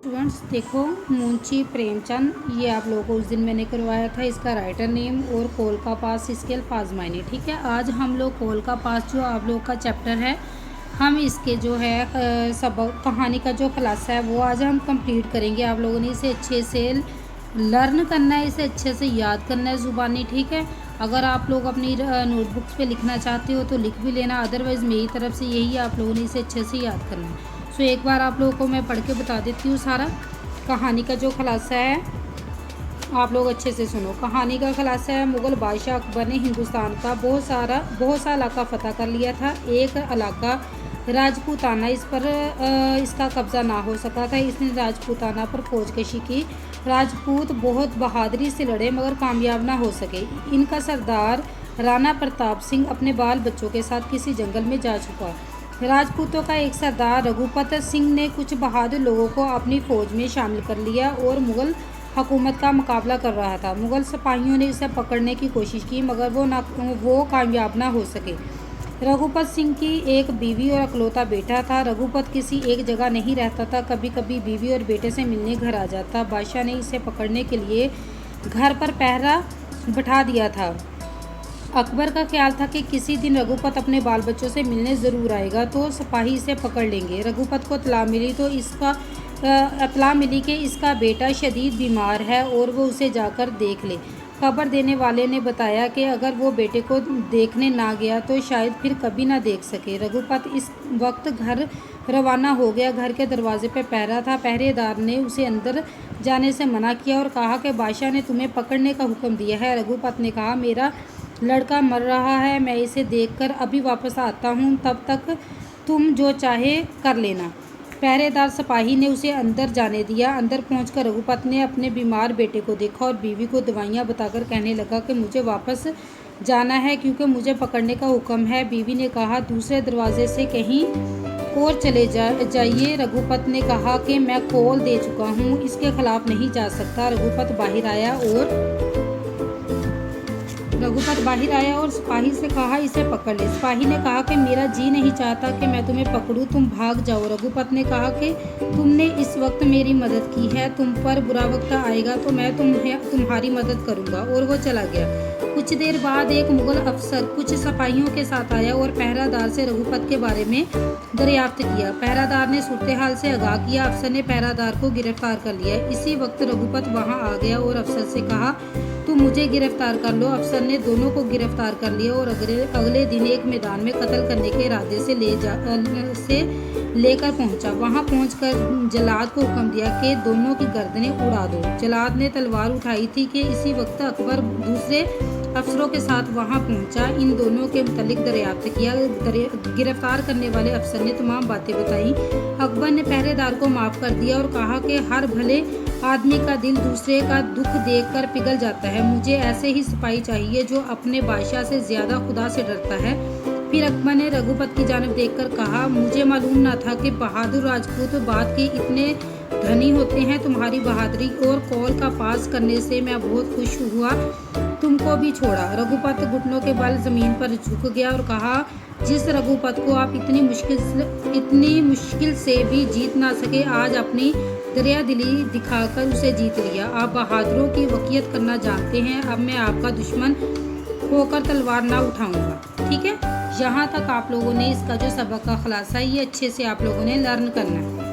Students देखो, मुंशी प्रेमचंद, ये आप लोगों को उस दिन मैंने करवाया था। इसका राइटर नेम और कोल का पास, इसके अल्फाज मायने। ठीक है, आज हम लोग कोल का पास जो आप लोग का चैप्टर है, हम इसके जो है सबक कहानी का जो खुलासा है वो आज हम कंप्लीट करेंगे। आप लोगों ने इसे अच्छे से लर्न करना है, इसे अच्छे से याद करना है ज़ुबानी। ठीक है, अगर आप लोग अपनी नोटबुक्स पे लिखना चाहते हो तो लिख भी लेना, अदरवाइज़ मेरी तरफ से यही आप लोगों ने इसे अच्छे से याद करना है। सो एक बार आप लोगों को मैं पढ़ के बता देती हूँ सारा कहानी का जो खुलासा है। आप लोग अच्छे से सुनो। कहानी का खुलासा है, मुग़ल बादशाह अकबर ने हिंदुस्तान का बहुत सा इलाका फ़तह कर लिया था। एक इलाका राजपूताना, इस पर इसका कब्ज़ा ना हो सका था। इसने राजपूताना पर फौजकशी की। राजपूत बहुत बहादुरी से लड़े मगर कामयाब ना हो सके। इनका सरदार राणा प्रताप सिंह अपने बाल बच्चों के साथ किसी जंगल में जा चुका। राजपूतों का एक सरदार रघुपत सिंह ने कुछ बहादुर लोगों को अपनी फ़ौज में शामिल कर लिया और मुग़ल हुकूमत का मुकाबला कर रहा था। मुग़ल सिपाहियों ने इसे पकड़ने की कोशिश की मगर वो कामयाब ना हो सके। रघुपत सिंह की एक बीवी और अकलौता बेटा था। रघुपत किसी एक जगह नहीं रहता था, कभी कभी बीवी और बेटे से मिलने घर आ जाता। बादशाह ने इसे पकड़ने के लिए घर पर पहरा बैठा दिया था। अकबर का ख्याल था कि किसी दिन रघुपत अपने बाल बच्चों से मिलने ज़रूर आएगा तो सिपाही इसे पकड़ लेंगे। रघुपत को इतला मिली कि इसका बेटा शदीद बीमार है और वो उसे जाकर देख ले। खबर देने वाले ने बताया कि अगर वो बेटे को देखने ना गया तो शायद फिर कभी ना देख सके। रघुपत इस वक्त घर रवाना हो गया। घर के दरवाजे पर पहरा था। पहरेदार ने उसे अंदर जाने से मना किया और कहा कि बादशाह ने तुम्हें पकड़ने का हुक्म दिया है। रघुपत ने कहा, मेरा लड़का मर रहा है, मैं इसे देखकर अभी वापस आता हूँ, तब तक तुम जो चाहे कर लेना। पहरेदार सिपाही ने उसे अंदर जाने दिया। अंदर पहुंचकर रघुपत ने अपने बीमार बेटे को देखा और बीवी को दवाइयाँ बताकर कहने लगा कि मुझे वापस जाना है क्योंकि मुझे पकड़ने का हुक्म है। बीवी ने कहा, दूसरे दरवाजे से कहीं और चले जाइए। रघुपत ने कहा कि मैं खोल दे चुका हूँ, इसके खिलाफ नहीं जा सकता। रघुपत बाहर आया और सिपाही से कहा, इसे पकड़ ले। सिपाही ने कहा कि मेरा जी नहीं चाहता कि मैं तुम्हें पकड़ूं, तुम भाग जाओ। रघुपत ने कहा कि तुमने इस वक्त मेरी मदद की है, तुम पर बुरा वक्त आएगा तो मैं तुम्हारी मदद करूंगा। और वो चला गया। कुछ देर बाद एक मुगल अफसर कुछ सिपाहियों के साथ आया और पहरादार से रघुपत के बारे में दरियाफ्त किया। पहरादार ने सूरत हाल से आगाह किया। अफसर ने पहरादार को गिरफ्तार कर लिया। इसी वक्त रघुपत वहां आ गया और अफसर से कहा, तुम मुझे गिरफ्तार कर लो। अफसर ने दोनों को गिरफ्तार कर लिया और अगले दिन एक मैदान में कत्ल करने के इरादे से लेकर पहुंचा। वहां पहुंचकर जलाद को हुक्म दिया कि दोनों की गर्दनें उड़ा दो। जलाद ने तलवार उठाई थी कि इसी वक्त अकबर दूसरे अफसरों के साथ वहां पहुंचा। इन दोनों के मुतालिक दरियाफ्त किया। गिरफ्तार करने वाले अफसर ने तमाम बातें बताई। अकबर ने पहरेदार को माफ़ कर दिया और कहा कि हर भले आदमी का दिल दूसरे का दुख देखकर पिघल जाता है। मुझे ऐसे ही सिपाही चाहिए जो अपने बादशाह से ज़्यादा खुदा से डरता है। फिर अकबर ने रघुपत की जानिब देखकर कहा, मुझे मालूम न था कि बहादुर राजपूत बात के इतने धनी होते हैं। तुम्हारी बहादुरी और कौल का पास करने से मैं बहुत खुश हुआ। तुमको भी छोड़ा। रघुपत घुटनों के बल ज़मीन पर झुक गया और कहा, जिस रघुपत को आप इतनी मुश्किल से भी जीत ना सके, आज अपनी दरिया दिली दिखाकर उसे जीत लिया। आप बहादुरों की वकीयत करना जानते हैं। अब मैं आपका दुश्मन होकर तलवार ना उठाऊंगा। ठीक है, यहाँ तक आप लोगों ने इसका जो सबक का खुलासा है ये अच्छे से आप लोगों ने लर्न करना है।